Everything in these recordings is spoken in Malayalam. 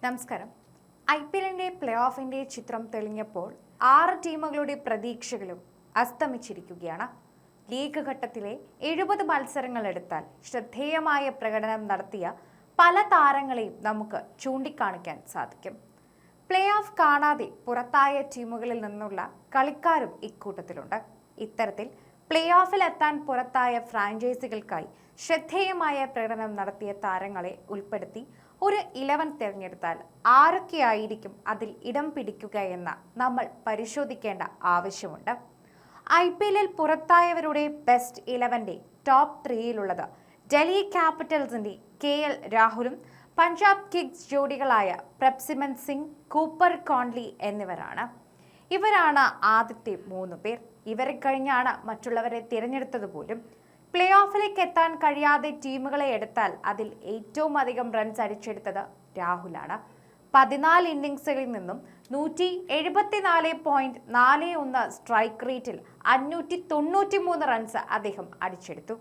നമസ്കാരം. IPLന്റെ പ്ലേ ഓഫിന്റെ ചിത്രം തെളിഞ്ഞപ്പോൾ 6 ടീമുകളുടെ പ്രതീക്ഷകളും അസ്തമിച്ചിരിക്കുകയാണ്. ലീഗ് ഘട്ടത്തിലെ 70 മത്സരങ്ങൾ എടുത്താൽ ശ്രദ്ധേയമായ പ്രകടനം നടത്തിയ പല താരങ്ങളെയും നമുക്ക് ചൂണ്ടിക്കാണിക്കാൻ സാധിക്കും. പ്ലേ ഓഫ് കാണാതെ പുറത്തായ ടീമുകളിൽ നിന്നുള്ള കളിക്കാരും ഇക്കൂട്ടത്തിലുണ്ട്. ഇത്തരത്തിൽ പ്ലേ ഓഫിലെത്താൻ പുറത്തായ ഫ്രാഞ്ചൈസികൾക്കായി ശ്രദ്ധേയമായ പ്രകടനം നടത്തിയ താരങ്ങളെ ഉൾപ്പെടുത്തി ഒരു 11 തിരഞ്ഞെടുത്താൽ ആരൊക്കെയായിരിക്കും അതിൽ ഇടം പിടിക്കുക എന്ന് നമ്മൾ പരിശോധിക്കേണ്ട ആവശ്യമുണ്ട്. IPLൽ പുറത്തായവരുടെ ബെസ്റ്റ് 11ന്റെ ടോപ്പ് 3യിലുള്ളത് ഡൽഹി ക്യാപിറ്റൽസിന്റെ KL രാഹുലും പഞ്ചാബ് കിങ്സ് ജോഡികളായ പ്രഭ്സിമൻ സിംഗ്, കൂപ്പർ കോൺലി എന്നിവരാണ്. ഇവരാണ് ആദ്യത്തെ 3 പേർ. ഇവരെ കഴിഞ്ഞാണ് മറ്റുള്ളവരെ തിരഞ്ഞെടുത്തത് പോലും. പ്ലേ ഓഫിലേക്ക് എത്താൻ കഴിയാതെ ടീമുകളെ എടുത്താൽ അതിൽ ഏറ്റവും അധികം റൺസ് അടിച്ചെടുത്തത് രാഹുലാണ്. 14 ഇന്നിംഗ്സുകളിൽ നിന്നും 174.41 സ്ട്രൈക്ക് റേറ്റിൽ 593 റൺസ് അദ്ദേഹം അടിച്ചെടുത്തു.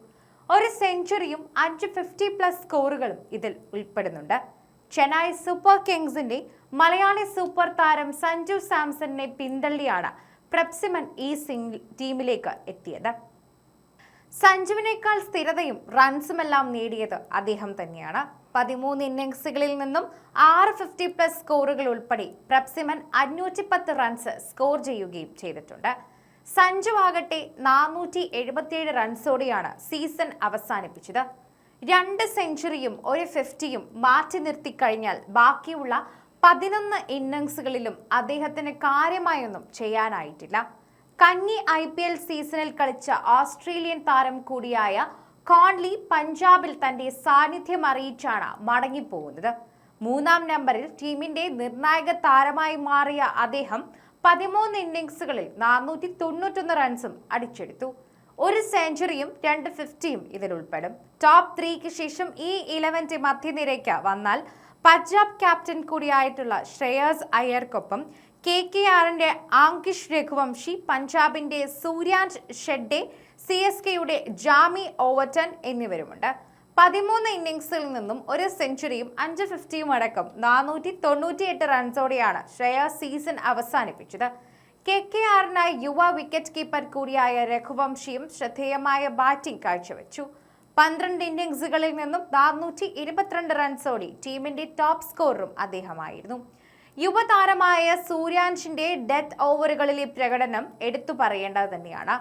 ഒരു സെഞ്ചുറിയും 5 50+ സ്കോറുകളും ഇതിൽ ഉൾപ്പെടുന്നുണ്ട്. ചെന്നൈ സൂപ്പർ കിങ്സിന്റെ മലയാളി സൂപ്പർ താരം സഞ്ജു സാംസണിനെ പിന്തള്ളിയാണ് പ്രഭ്സിമൻ ഈ ടീമിലേക്ക് എത്തിയത്. സഞ്ജുവിനേക്കാൾ സ്ഥിരതയും റൺസുമെല്ലാം നേടിയത് അദ്ദേഹം തന്നെയാണ്. 13 ഇന്നിംഗ്സുകളിൽ നിന്നും 6 50+ സ്കോറുകൾ ഉൾപ്പെടെ പ്രഭ്സിമൻ 510 റൺസ് സ്കോർ ചെയ്യുകയും ചെയ്തിട്ടുണ്ട്. സഞ്ജു ആകട്ടെ 477 റൺസോടെയാണ് സീസൺ അവസാനിപ്പിച്ചത്. 2 സെഞ്ചുറിയും 1 50യും മാറ്റി നിർത്തിക്കഴിഞ്ഞാൽ ബാക്കിയുള്ള 11 ഇന്നിംഗ്സുകളിലും അദ്ദേഹത്തിന് കാര്യമായൊന്നും ചെയ്യാനായിട്ടില്ല. കന്നി IPL സീസണിൽ കളിച്ച ഓസ്ട്രേലിയൻ താരം കൂടിയായ കോൺലി പഞ്ചാബിൽ തന്റെ സാന്നിധ്യം അറിയിച്ചാണ് മടങ്ങിപ്പോകുന്നത്. 3-ാം നമ്പറിൽ ടീമിന്റെ നിർണായക താരമായി മാറിയ അദ്ദേഹം 13 ഇന്നിംഗ്സുകളിൽ 491 റൺസും അടിച്ചെടുത്തു. 1 സെഞ്ചുറിയും 2 50യും ഇതിൽ ഉൾപ്പെടും. ടോപ്പ് 3ക്ക് ശേഷം ഈ 11ന്റെ മധ്യനിരയ്ക്ക് വന്നാൽ പഞ്ചാബ് ക്യാപ്റ്റൻ കൂടിയായിട്ടുള്ള ശ്രേയസ് അയ്യർക്കൊപ്പം KKRന്റെ ആങ്കിഷ് രഘുവംശി, പഞ്ചാബിന്റെ സൂര്യാഞ്ച് ഷെഡ്ഡെ, CSKയുടെ ജാമി ഓവർട്ടൺ എന്നിവരുമുണ്ട്. 13 ഇന്നിംഗ്സിൽ നിന്നും 1 സെഞ്ചുറിയും 5 50യും അടക്കം 498 റൺസോടെയാണ് ശ്രേയസ് സീസൺ അവസാനിപ്പിച്ചത്. KKRനായി യുവ വിക്കറ്റ് കീപ്പർ കൂടിയായ രഘുവംശിയും ശ്രദ്ധേയമായ ബാറ്റിംഗ് കാഴ്ചവെച്ചു. 12 ഇന്നിംഗ്സുകളിൽ നിന്നും 422 റൺസോടെ ടീമിന്റെ ടോപ്പ് സ്കോററും അദ്ദേഹമായിരുന്നു. യുവതാരമായ സൂര്യാഞ്ചിന്റെ ഡെത്ത് ഓവറുകളിലെ പ്രകടനം എടുത്തു പറയേണ്ടത് തന്നെയാണ്.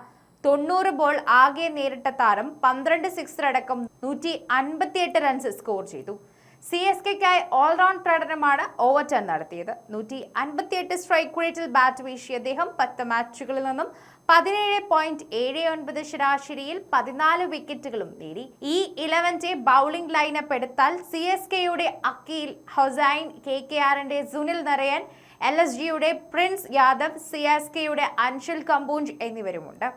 90 ബോൾ ആകെ നേരിട്ട താരം 12 സിക്സർ അടക്കം 158 റൺസ് സ്കോർ ചെയ്തു. CSKയ്ക്കായി ഓൾറൗണ്ട് പ്രകടനമാണ് ഓവർടൺ നടത്തിയത്. 158 സ്ട്രൈക്ക് റേറ്റിൽ ബാറ്റ് വീശിയ അദ്ദേഹം 10 മാച്ചുകളിൽ നിന്നും 17.79 ശരാശരിയിൽ 14 വിക്കറ്റുകളും നേടി. ഈ 11ന്റെ ബൗളിംഗ് ലൈനപ്പ് എടുത്താൽ CSKയുടെ അക്കീൽ ഹൊസൈൻ, KKRന്റെ സുനിൽ നരയൻ, LSGയുടെ പ്രിൻസ് യാദവ്, CSKയുടെ അൻഷുൽ കംബോജ് എന്നിവരുമുണ്ട്.